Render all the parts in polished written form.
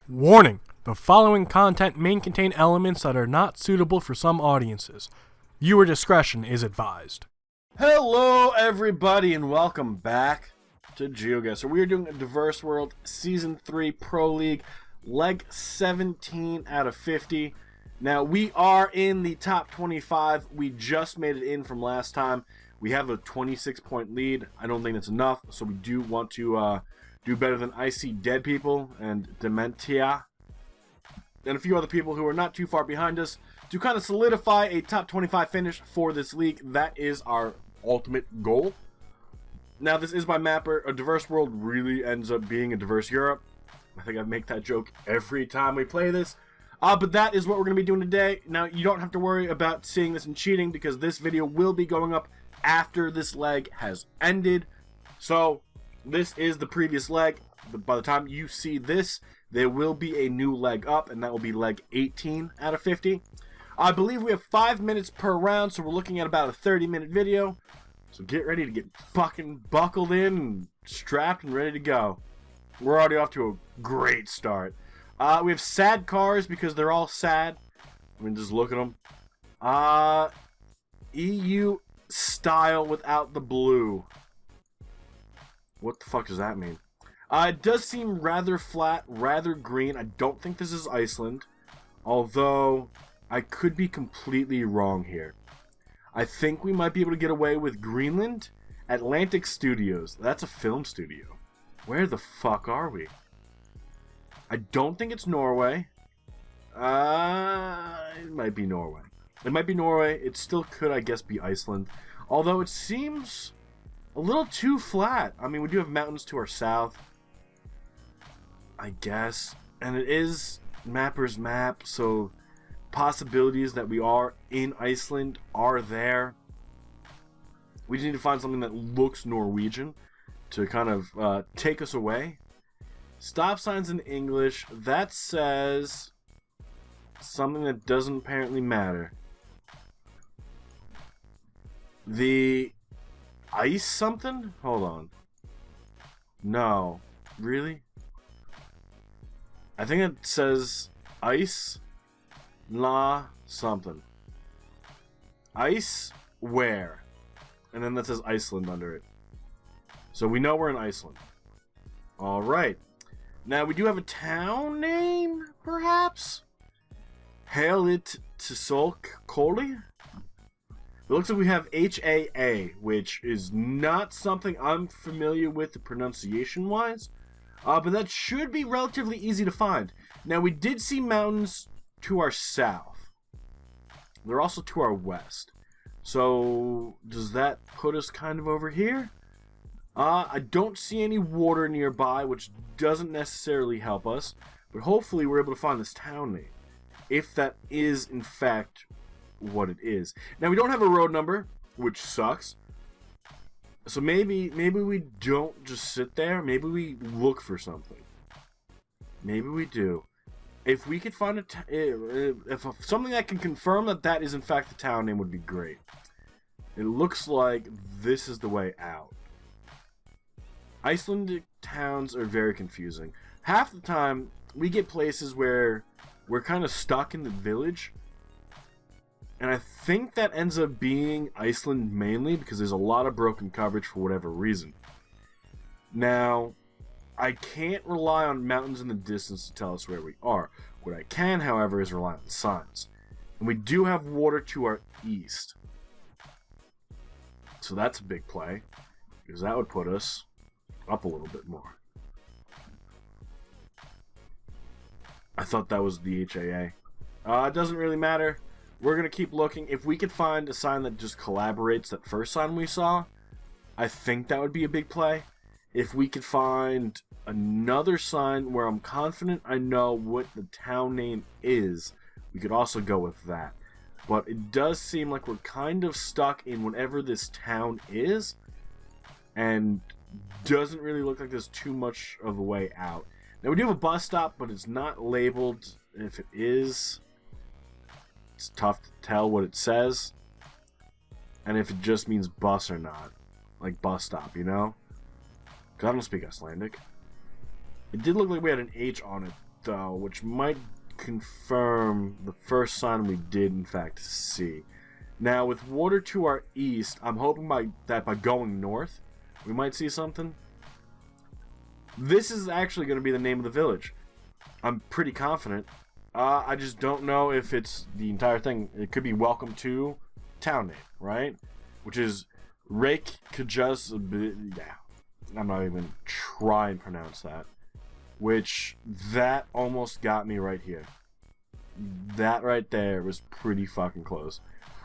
Warning: the following content may contain elements that are not suitable for some audiences. Viewer discretion is advised. Hello everybody and welcome back to Geoguessr. We are doing a Diverse World Season 3 Pro League, Leg 17 out of 50. Now we are in the top 25. We just made it in from last time. We have a 26-point lead. I don't think that's enough, so we do want to do better than I See Dead People and Dementia and a few other people who are not too far behind us to kind of solidify a top 25 finish for this league. That is our ultimate goal. Now, this is my mapper. A diverse world really ends up being a diverse Europe. I think I make that joke every time we play this. But that is what we're going to be doing today. Now, you don't have to worry about seeing this and cheating because this video will be going up after this leg has ended. So, this is the previous leg. By the time you see this, there will be a new leg up, and that will be leg 18 out of 50. I believe we have 5 minutes per round, so we're looking at about a 30-minute video. So get ready to get fucking buckled in and strapped and ready to go. We're already off to a great start. We have sad cars because they're all sad. I mean, just look at them. EU style without the blue. What the fuck does that mean? It does seem rather flat, rather green. I don't think this is Iceland, although I could be completely wrong here. I think we might be able to get away with Greenland. Atlantic Studios. That's a film studio. Where the fuck are we? I don't think it's Norway. It might be Norway. It might be Norway. It still could, I guess, be Iceland. Although it seems a little too flat. I mean, we do have mountains to our south, I guess. And it is Mapper's map, so possibilities that we are in Iceland are there. We just need to find something that looks Norwegian to kind of take us away. Stop signs in English. That says something that doesn't apparently matter. The ice something? Hold on. No. Really? I think it says ice la something. Ice where? And then that says Iceland under it. So we know we're in Iceland. Alright. Now we do have a town name, perhaps? Heilit Koli? It looks like we have HAA, which is not something I'm familiar with the pronunciation-wise. But that should be relatively easy to find. Now, we did see mountains to our south. They're also to our west. So, does that put us kind of over here? I don't see any water nearby, which doesn't necessarily help us. But hopefully we're able to find this town name. If that is, in fact, what it is. Now, we don't have a road number, which sucks. So maybe we don't just sit there. Maybe we look for something. Maybe we do. If we could find if something that can confirm that that is in fact the town name would be great. It looks like this is the way out. Icelandic towns are very confusing. Half the time we get places where we're kind of stuck in the village. And I think that ends up being Iceland mainly because there's a lot of broken coverage for whatever reason. Now, I can't rely on mountains in the distance to tell us where we are. What I can, however, is rely on signs. And we do have water to our east. So that's a big play, because that would put us up a little bit more. I thought that was the HAA. It doesn't really matter. We're going to keep looking. If we could find a sign that just collaborates that first sign we saw, I think that would be a big play. If we could find another sign where I'm confident I know what the town name is, we could also go with that. But it does seem like we're kind of stuck in whatever this town is, and doesn't really look like there's too much of a way out. Now, we do have a bus stop, but it's not labeled. If it is, it's tough to tell what it says, and if it just means bus or not. Like bus stop, you know? Because I don't speak Icelandic. It did look like we had an H on it, though, which might confirm the first sign we did, in fact, see. Now, with water to our east, I'm hoping that by going north, we might see something. This is actually going to be the name of the village. I'm pretty confident. I just don't know if it's the entire thing. It could be welcome to town name, right? Which is Reykjavik. Yeah, I'm not even trying to pronounce that. Which, that almost got me right here. That right there was pretty fucking close.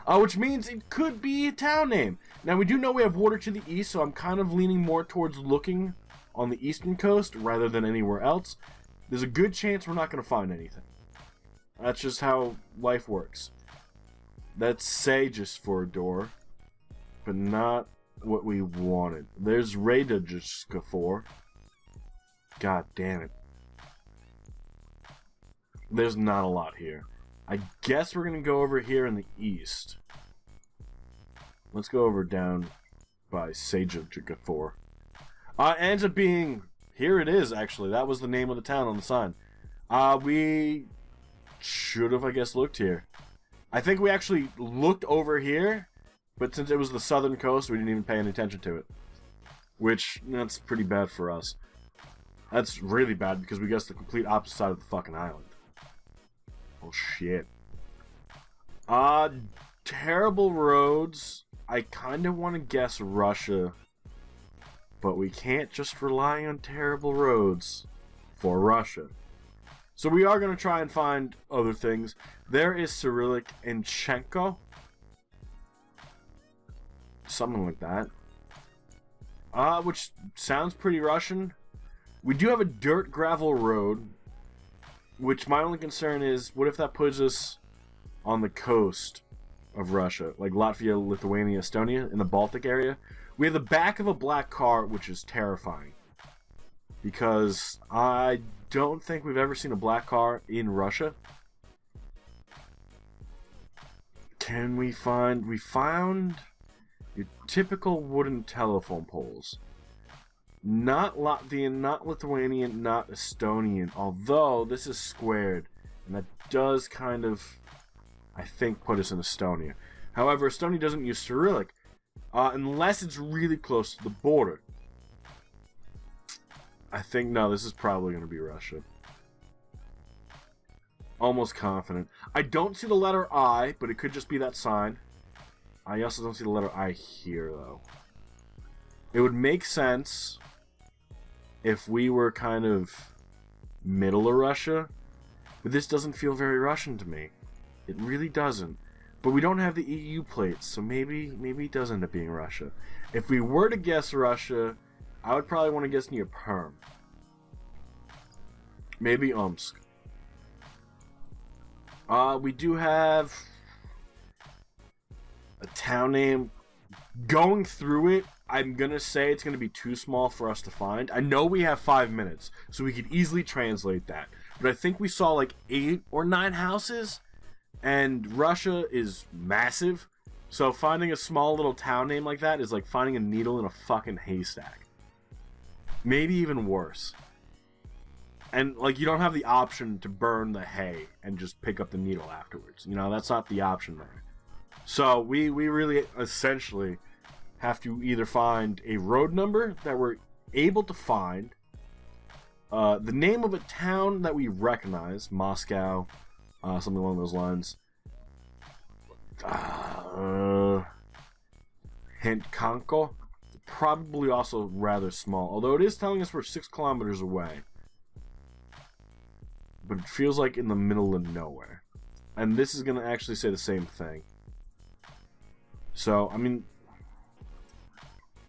Which means it could be a town name. Now, we do know we have water to the east, so I'm kind of leaning more towards looking on the eastern coast rather than anywhere else. There's a good chance we're not going to find anything. That's just how life works. That's sages for a door, but not what we wanted. There's Geoguessr. God damn it. There's not a lot here. I guess we're going to go over here in the east. Let's go over down by Geoguessr. It ends up being... Here it is, actually. That was the name of the town on the sign. We should have, I guess, looked here. I think we actually looked over here, but since it was the southern coast, we didn't even pay any attention to it. Which, that's pretty bad for us. That's really bad because we guessed the complete opposite side of the fucking island. Oh, shit. Terrible roads. I kind of want to guess Russia, but we can't just rely on terrible roads for Russia. So we are going to try and find other things. There is Cyrillic and Chenko. Something like that. Which sounds pretty Russian. We do have a dirt gravel road, which my only concern is, what if that puts us on the coast of Russia, like Latvia, Lithuania, Estonia, in the Baltic area? We have the back of a black car, which is terrifying, because I don't think we've ever seen a black car in Russia. Can we find... We found your typical wooden telephone poles. Not Latvian, not Lithuanian, not Estonian, although this is squared, and that does kind of, I think, put us in Estonia. However, Estonia doesn't use Cyrillic, unless it's really close to the border. I think, no, this is probably going to be Russia. Almost confident. I don't see the letter I, but it could just be that sign. I also don't see the letter I here, though. It would make sense if we were kind of middle of Russia, but this doesn't feel very Russian to me. It really doesn't. But we don't have the EU plates, so maybe it does end up being Russia. If we were to guess Russia, I would probably want to guess near Perm. Maybe Omsk. We do have a town name. Going through it, I'm going to say it's going to be too small for us to find. I know we have 5 minutes, so we could easily translate that. But I think we saw like 8 or 9 houses, and Russia is massive. So finding a small little town name like that is like finding a needle in a fucking haystack. Maybe even worse. And like, you don't have the option to burn the hay and just pick up the needle afterwards. You know, that's not the option there. So we really essentially have to either find a road number that we're able to find, the name of a town that we recognize, Moscow, something along those lines, Hentkanko, probably also rather small, although it is telling us we're 6 kilometers away, but it feels like in the middle of nowhere, and this is going to actually say the same thing. So, I mean,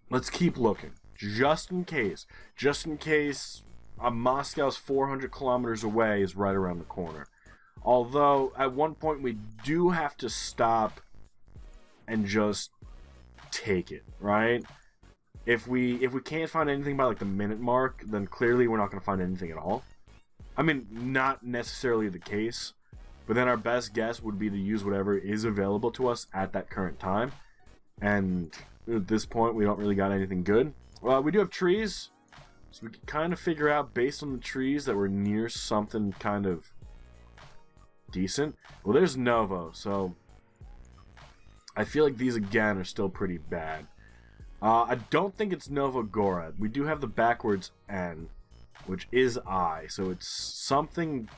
let's keep looking, just in case. Just in case Moscow's 400 kilometers away is right around the corner. Although, at one point, we do have to stop and just take it, right? If we can't find anything by, like, the minute mark, then clearly we're not going to find anything at all. I mean, not necessarily the case, but then our best guess would be to use whatever is available to us at that current time. And at this point, we don't really got anything good. We do have trees. So we can kind of figure out, based on the trees, that we're near something kind of decent. Well, there's Novo, so I feel like these, again, are still pretty bad. I don't think it's Novogorod. We do have the backwards N, which is I, so it's something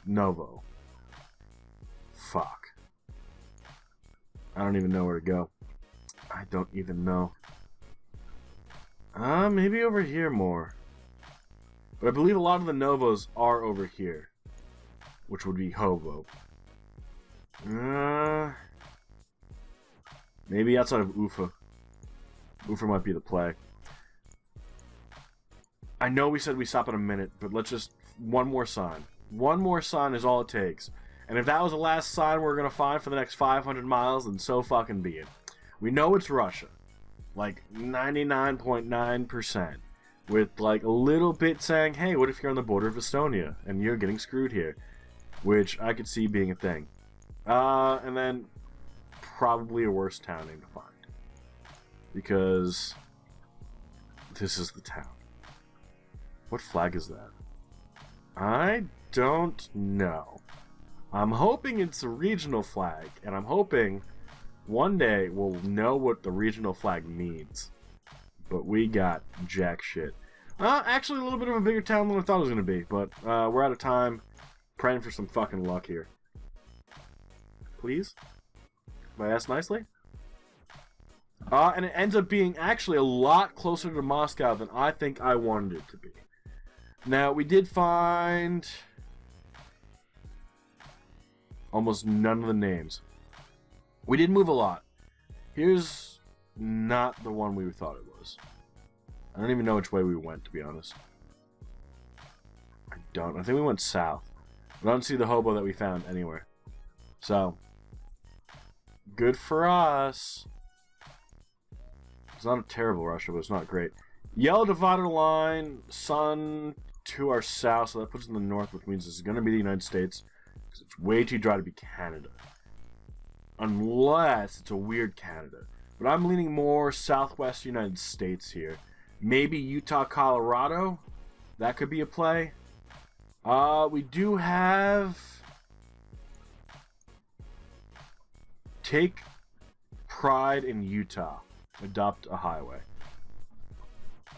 Novo. Fuck. I don't even know where to go. I don't even know. Maybe over here more. But I believe a lot of the Novos are over here, which would be Hovo. Maybe outside of Ufa. Ufa might be the play. I know we said we stop in a minute, but let's just... one more sign. One more sign is all it takes. And if that was the last sign we're going to find for the next 500 miles, then so fucking be it. We know it's Russia. Like 99.9%. With like a little bit saying, hey, what if you're on the border of Estonia and you're getting screwed here? Which I could see being a thing. And then probably a worse town name to find. Because this is the town. What flag is that? I don't know. I'm hoping it's a regional flag, and I'm hoping one day we'll know what the regional flag means. But we got jack shit. Actually a little bit of a bigger town than I thought it was going to be, but we're out of time. Praying for some fucking luck here. Please? If I ask nicely? And it ends up being actually a lot closer to Moscow than I think I wanted it to be. Now, we did find almost none of the names. We did move a lot. Here's not the one we thought it was. I don't even know which way we went, to be honest. I think we went south. I don't see the hobo that we found anywhere. So, good for us. It's not a terrible Russia, but it's not great. Yellow divided line, sun to our south, so that puts us in the north, which means it's going to be the United States. Because it's way too dry to be Canada. Unless it's a weird Canada. But I'm leaning more southwest United States here. Maybe Utah, Colorado? That could be a play. We do have... Take pride in Utah. Adopt a highway.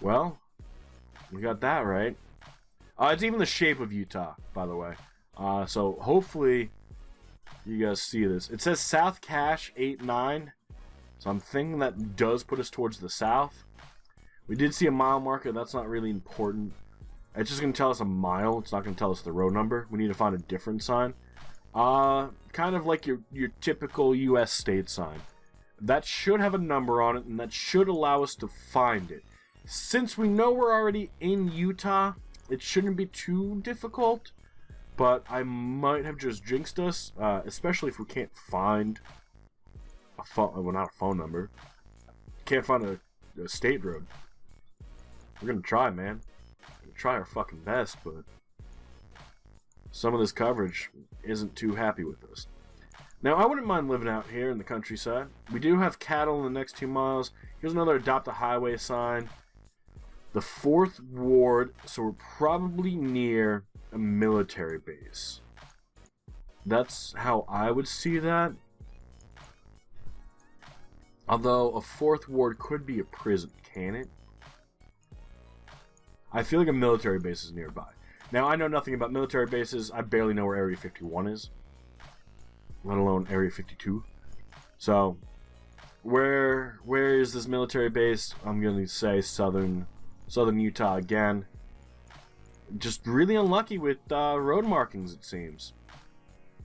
Well, we got that right. It's even the shape of Utah, by the way. So hopefully you guys see this. It says South Cache 89. So I'm thinking that does put us towards the south. We did see a mile marker. That's not really important. It's just going to tell us a mile. It's not going to tell us the road number. We need to find a different sign. Kind of like your typical U.S. state sign. That should have a number on it, and that should allow us to find it. Since we know we're already in Utah, it shouldn't be too difficult. But I might have just jinxed us, especially if we can't find a phone. Well, not a phone number. Can't find a state road. We're gonna try, man. We're gonna try our fucking best, but some of this coverage isn't too happy with us. Now, I wouldn't mind living out here in the countryside. We do have cattle in the next 2 miles. Here's another adopt a highway sign. The 4th Ward, so we're probably near a military base. That's how I would see that. Although a 4th Ward could be a prison, can it? I feel like a military base is nearby. Now, I know nothing about military bases. I barely know where Area 51 is. Let alone Area 52. So, where is this military base? I'm going to say southern Utah again. Just really unlucky with road markings, it seems.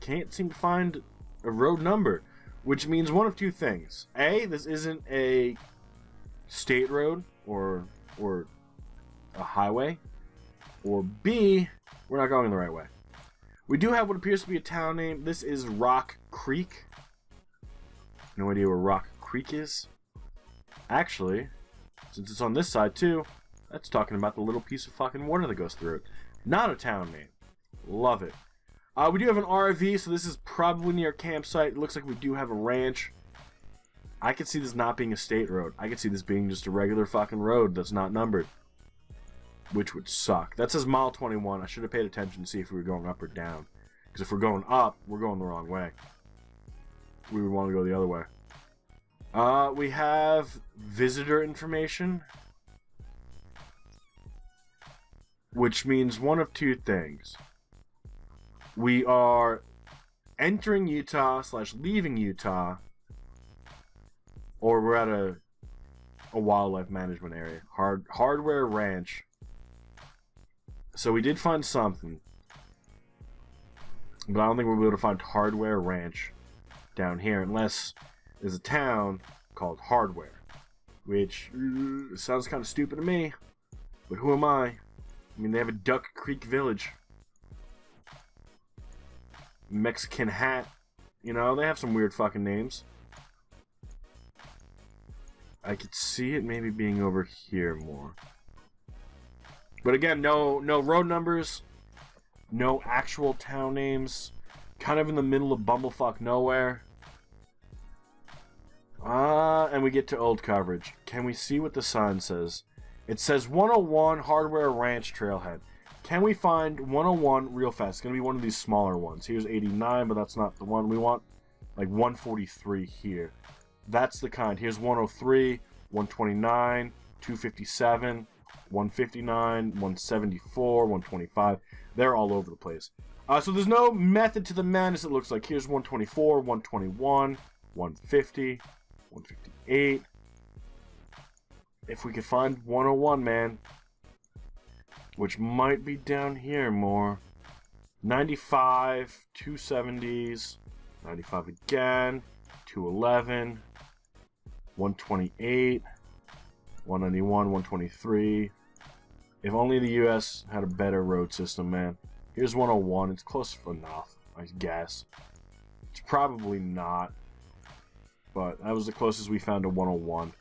Can't seem to find a road number, which means one of two things. A, this isn't a state road or a highway. Or B, we're not going the right way. We do have what appears to be a town name. This is Rock Creek. No idea where Rock Creek is. Actually, since it's on this side too, that's talking about the little piece of fucking water that goes through it. Not a town name. Love it. We do have an RV, so this is probably near a campsite. It looks like we do have a ranch. I could see this not being a state road. I could see this being just a regular fucking road that's not numbered. which would suck. That says mile 21. I should have paid attention to see if we were going up or down. Because if we're going up, we're going the wrong way. We would want to go the other way. We have visitor information, which means one of two things. We are entering Utah / leaving Utah, or we're at a wildlife management area. Hardware Ranch. So we did find something, but I don't think we'll be able to find Hardware Ranch down here unless there's a town called Hardware, which sounds kind of stupid to me, but who am I? I mean, they have a Duck Creek Village, Mexican Hat, you know, they have some weird fucking names. I could see it maybe being over here more. But again, no road numbers, no actual town names, kind of in the middle of bumblefuck nowhere. And we get to old coverage. Can we see what the sign says? It says 101 Hardware Ranch Trailhead. Can we find 101 real fast? It's going to be one of these smaller ones. Here's 89, but that's not the one we want. Like 143 here. That's the kind. Here's 103, 129, 257, 159, 174, 125. They're all over the place. So there's no method to the madness, it looks like. Here's 124, 121, 150, 158. If we could find 101, man. Which might be down here more. 95, 270s, 95 again, 211, 128, 191, 123. If only the US had a better road system, man. Here's 101. It's close enough, I guess. It's probably not, but that was the closest we found to 101.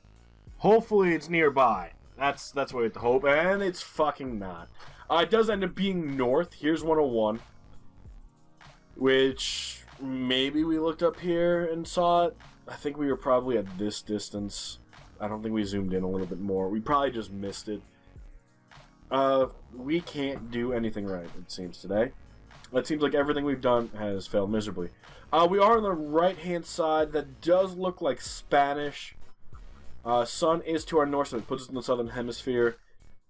Hopefully it's nearby. That's what we have to hope, and it's fucking not. It does end up being north. Here's 101, which maybe we looked up here and saw it. I think we were probably at this distance. I don't think we zoomed in a little bit more. We probably just missed it. We can't do anything right, it seems, today. It seems like everything we've done has failed miserably. We are on the right-hand side. That does look like Spanish. Sun is to our north, so it puts us in the southern hemisphere.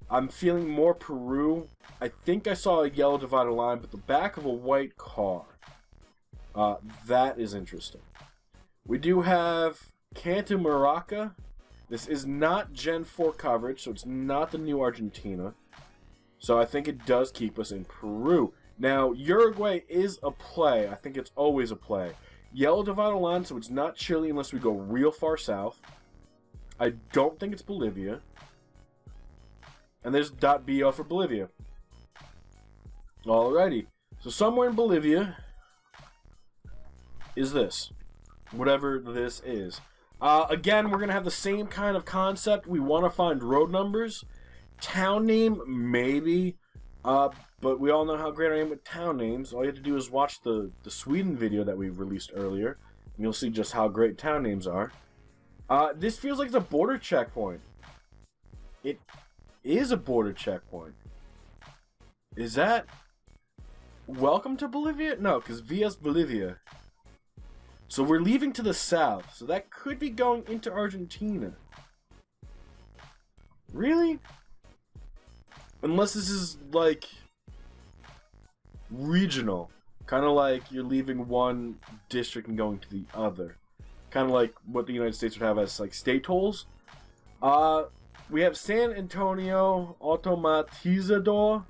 I'm feeling more Peru. I think I saw a yellow divider line, but the back of a white car. That is interesting. We do have Cant and Maraca. This is not Gen 4 coverage, so it's not the new Argentina. So I think it does keep us in Peru. Now, Uruguay is a play. I think it's always a play. Yellow divider line, so it's not Chile unless we go real far south. I don't think it's Bolivia. And there's .bo for Bolivia. Alrighty. So somewhere in Bolivia is this. Whatever this is. Again, we're going to have the same kind of concept. We want to find road numbers. Town name, maybe. But we all know how great I am with town names. All you have to do is watch the Sweden video that we released earlier. And you'll see just how great town names are. This feels like it's a border checkpoint. It is a border checkpoint. Is that... Welcome to Bolivia? No, because Via's Bolivia. So we're leaving to the south. So that could be going into Argentina. Really? Unless this is, like, regional. Kind of like you're leaving one district and going to the other. Kind of like what the United States would have as, like, state tolls. We have San Antonio Automatizador.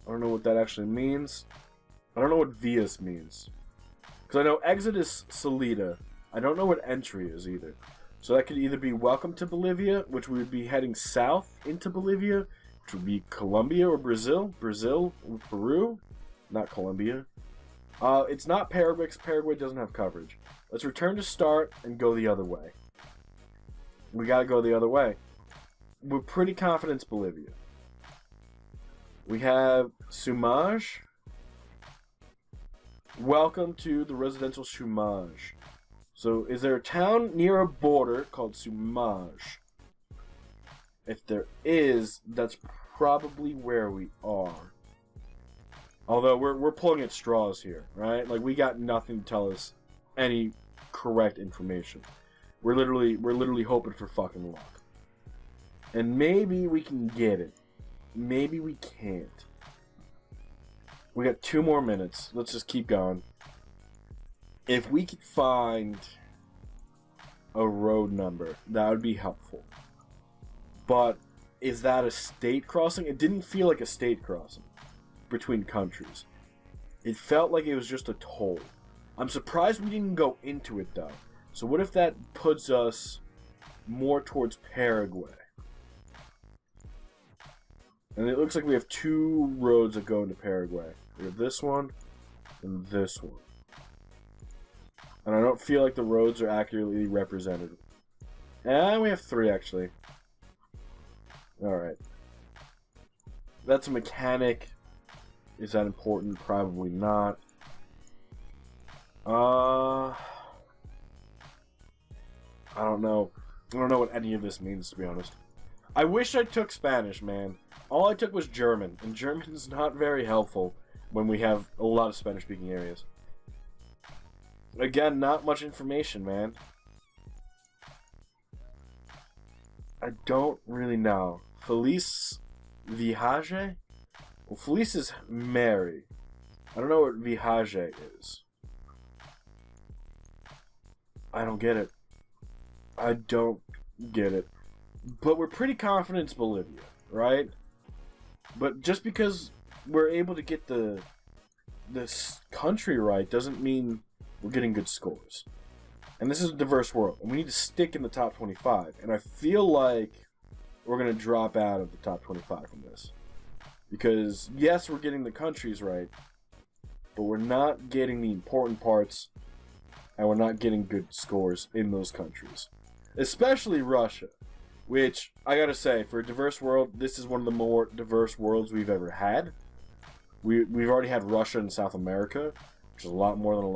I don't know what that actually means. I don't know what Vias means. Because I know exit is Salida. I don't know what entry is either. So that could either be welcome to Bolivia, which we would be heading south into Bolivia, which would be Colombia or Brazil. Brazil or Peru. Not Colombia. It's not Paraguay, because Paraguay doesn't have coverage. Let's return to start and go the other way. We gotta go the other way. We're pretty confident it's Bolivia. We have Sumage. Welcome to the residential Sumage. So, is there a town near a border called Sumage? If there is, that's probably where we are. Although we're pulling at straws here, right? Like, we got nothing to tell us any correct information. We're literally hoping for fucking luck. And maybe we can get it. Maybe we can't. We got 2 more minutes. Let's just keep going. If we could find a road number, that would be helpful. But is that a state crossing? It didn't feel like a state crossing between countries. It felt like it was just a toll. I'm surprised we didn't go into it, though. So what if that puts us more towards Paraguay? And it looks like we have 2 roads that go into Paraguay. We have this one and this one. And I don't feel like the roads are accurately represented. And we have 3, actually. Alright. That's a mechanic. Is that important? Probably not. I don't know. I don't know what any of this means, to be honest. I wish I took Spanish, man. All I took was German, and German is not very helpful when we have a lot of Spanish-speaking areas. Again, not much information, man. I don't really know. Feliz Viaje? Well, Feliz is Mary. I don't know what Viaje is. I don't get it. I don't get it. But we're pretty confident it's Bolivia, right? But just because we're able to get this country right doesn't mean we're getting good scores. And this is a diverse world, and we need to stick in the top 25. And I feel like we're going to drop out of the top 25 from this. Because, yes, we're getting the countries right, but we're not getting the important parts, and we're not getting good scores in those countries. Especially Russia, which, I gotta say, for a diverse world, this is one of the more diverse worlds we've ever had. We've already had Russia and South America, which is a lot more than a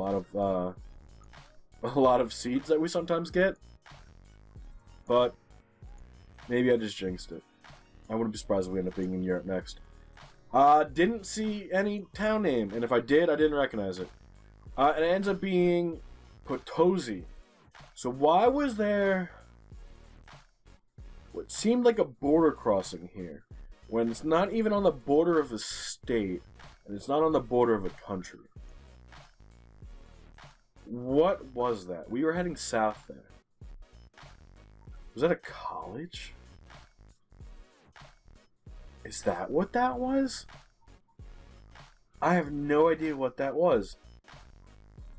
lot of seeds that we sometimes get. But maybe I just jinxed it. I wouldn't be surprised if we end up being in Europe next. Didn't see any town name, and if I did, I didn't recognize it. It ends up being Potosi. So why was there what seemed like a border crossing here, when it's not even on the border of a state, and it's not on the border of a country? What was that? We were heading south there. Was that a college? Is that what that was? I have no idea what that was.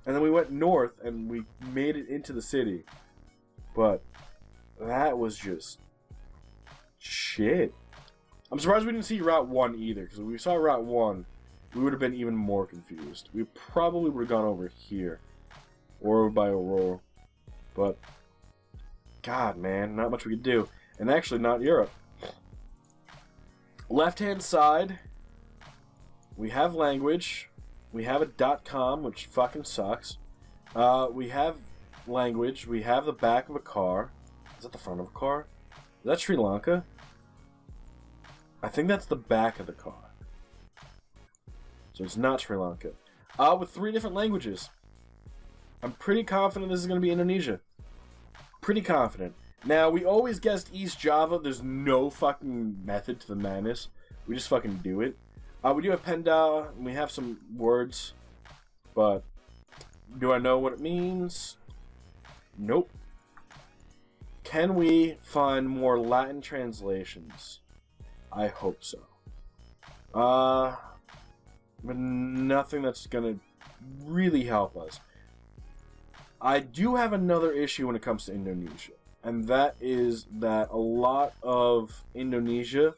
And then we went north and we made it into the city. But that was just shit. I'm surprised we didn't see Route 1 either, because if we saw Route 1, we would have been even more confused. We probably would have gone over here. Or over by Aurora. But, God, man, not much we could do. And actually, not Europe. Left-hand side, we have language. We have a .com, which fucking sucks. We have language. We have the back of a car. Is that the front of a car? Is that Sri Lanka? I think that's the back of the car. So it's not Sri Lanka. With 3 different languages. I'm pretty confident this is going to be Indonesia. Pretty confident. Now, we always guessed East Java. There's no fucking method to the madness. We just fucking do it. We do have Penda, and we have some words. But, do I know what it means? Nope. Can we find more Latin translations? I hope so. But nothing that's going to really help us. I do have another issue when it comes to Indonesia. And that is that a lot of Indonesia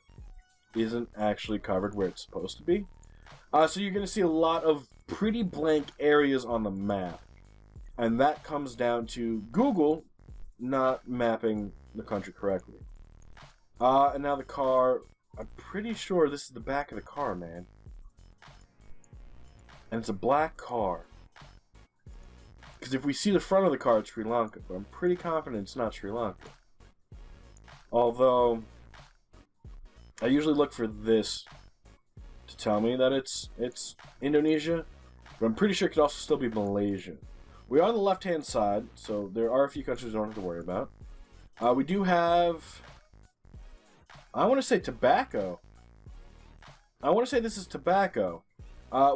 isn't actually covered where it's supposed to be. So you're going to see a lot of pretty blank areas on the map. And that comes down to Google not mapping the country correctly. And now the car, I'm pretty sure this is the back of the car, man. And it's a black car. Because if we see the front of the car, it's Sri Lanka. But I'm pretty confident it's not Sri Lanka. Although, I usually look for this to tell me that it's Indonesia, but I'm pretty sure it could also still be Malaysia. We are on the left-hand side, so there are a few countries we don't have to worry about. We do have, I want to say tobacco. I want to say this is tobacco,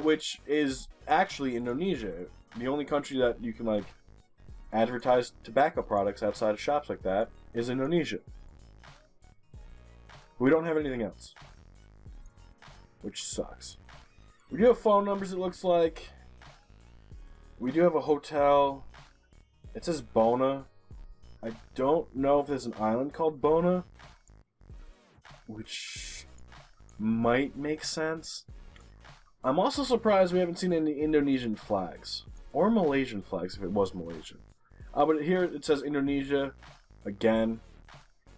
which is actually Indonesia. The only country that you can, like, advertise tobacco products outside of shops like that is Indonesia. We don't have anything else, which sucks. We do have phone numbers, it looks like. We do have a hotel. It says Bona. I don't know if there's an island called Bona, which might make sense. I'm also surprised we haven't seen any Indonesian flags. Or Malaysian flags, if it was Malaysian. But here it says Indonesia again.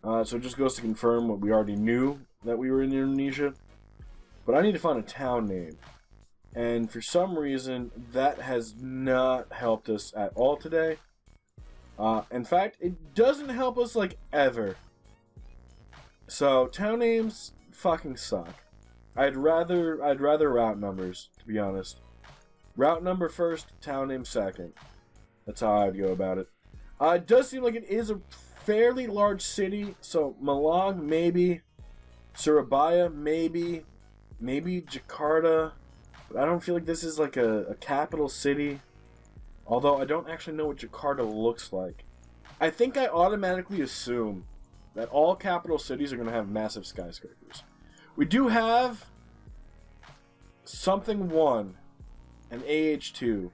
So it just goes to confirm what we already knew, that we were in Indonesia. But I need to find a town name. And for some reason, that has not helped us at all today. In fact, it doesn't help us, like, ever. So, town names fucking suck. I'd rather route numbers, to be honest. Route number first, town name second. That's how I'd go about it. It does seem like it is a fairly large city, so Malang, maybe. Surabaya, maybe. Maybe Jakarta. But I don't feel like this is like a capital city. Although I don't actually know what Jakarta looks like. I think I automatically assume that all capital cities are going to have massive skyscrapers. We do have something 1 and AH2.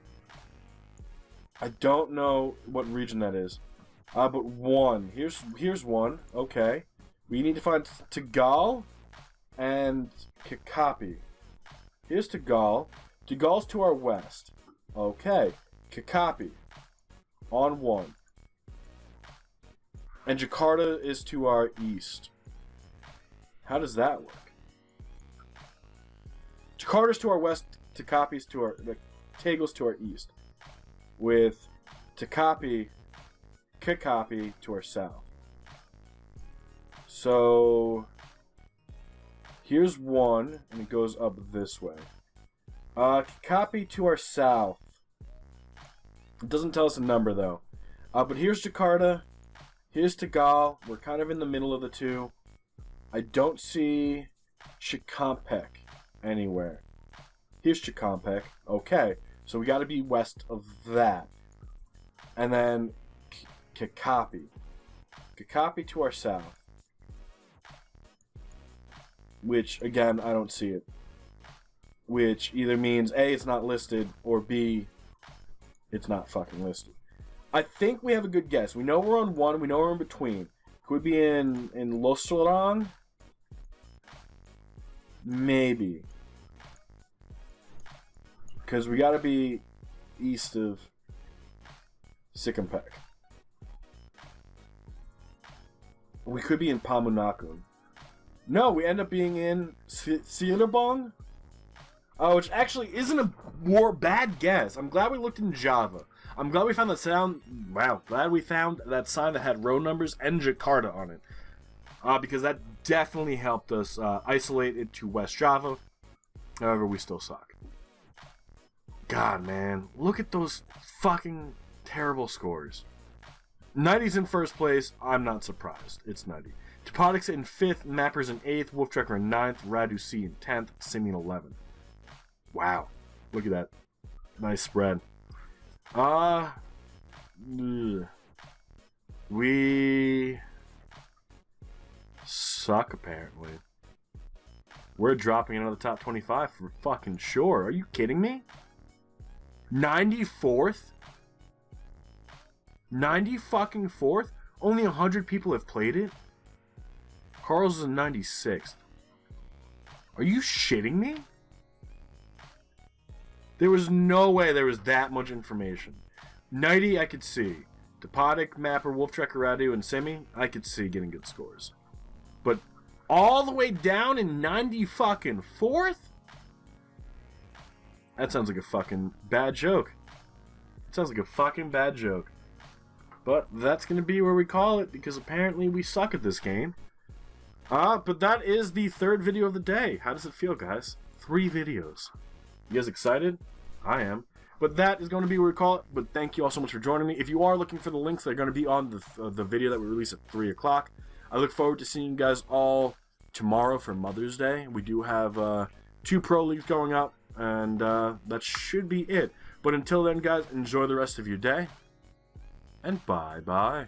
I don't know what region that is. But 1. Here's 1. Okay. We need to find Tegal and Kakapi. Here's Tegal. Tegal's to our west. Okay. Kakapi. On 1. And Jakarta is to our east. How does that work? Jakarta's to our west, Tegal's to our east. With Kakapi to our south. So here's 1, and it goes up this way. Kakapi to our south. It doesn't tell us a number though. But here's Jakarta. Here's Tegal. We're kind of in the middle of the two. I don't see Chikampek anywhere. Here's Chikampek. Okay, so we got to be west of that. And then Kakapi. Kakapi to our south. Which, again, I don't see it. Which either means A, it's not listed, or B, it's not fucking listed. I think we have a good guess. We know we're on 1, we know we're in between. Could we be in Losarang? Maybe. Because we gotta be east of Sikampek. We could be in Pamunakun. No, we end up being in Silarbong? Which actually isn't a more bad guess. I'm glad we looked in Java. I'm glad we found that sound. Wow, glad we found that sign that had road numbers and Jakarta on it. Because that definitely helped us isolate it to West Java. However, we still suck. God, man. Look at those fucking terrible scores. Nighty's in first place. I'm not surprised. It's Nighty. Topodic's in 5th, Mapper's in 8th, Wolftracker in 9th, Radu C in 10th, Simi in 11th. Wow. Look at that. Nice spread. We suck, apparently. We're dropping into the top 25 for fucking sure. Are you kidding me? 94th? 90 fucking 4th? Only 100 people have played it? Carl's is in 96th. Are you shitting me? There was no way there was that much information. 90 I could see. Topodic, Mapper, Wolftracker, Radu, and Simi, I could see getting good scores. But all the way down in 90 fucking 4th? That sounds like a fucking bad joke. It sounds like a fucking bad joke. But that's going to be where we call it, because apparently we suck at this game. But that is the third video of the day. How does it feel, guys? 3 videos. You guys excited? I am. But that is going to be what we call it. But thank you all so much for joining me. If you are looking for the links, they're going to be on the video that we release at 3 o'clock. I look forward to seeing you guys all tomorrow for Mother's Day. We do have 2 Pro Leagues going up, and that should be it. But until then, guys, enjoy the rest of your day, and bye-bye.